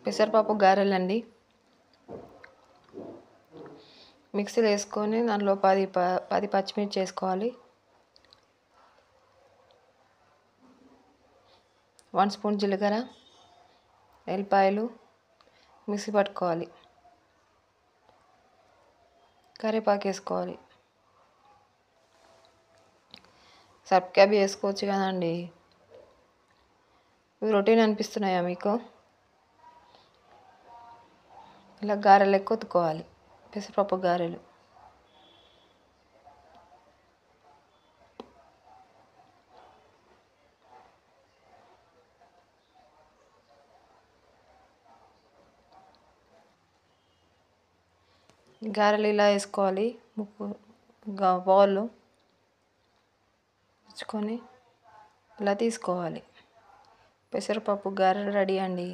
పెసరపప్పు గారెలండి. మిక్సీలో వేసుకొని దాంట్లో 10 పచ్చిమిర్చి వేసుకోవాలి. 1 స్పూన్ జీలకర్ర, ఎల్లిపాయలు మిక్సీ పట్టుకోవాలి. కరివేపాకు వేసుకోవాలి. సబ్స్క్రైబ్ చేసుకోవచ్చు కదండి. ఇవి రొటీన్ అనిపిస్తున్నాయా మీకు? ఇలా గారెలు ఎక్కువ ఒత్తుకోవాలి. పెసరపప్పు గారెలు. గారెలు ఇలా వేసుకోవాలి. బౌల్లో ఉంచుకొని ఇలా తీసుకోవాలి. పెసరపప్పు గారెలు రెడీ అండి.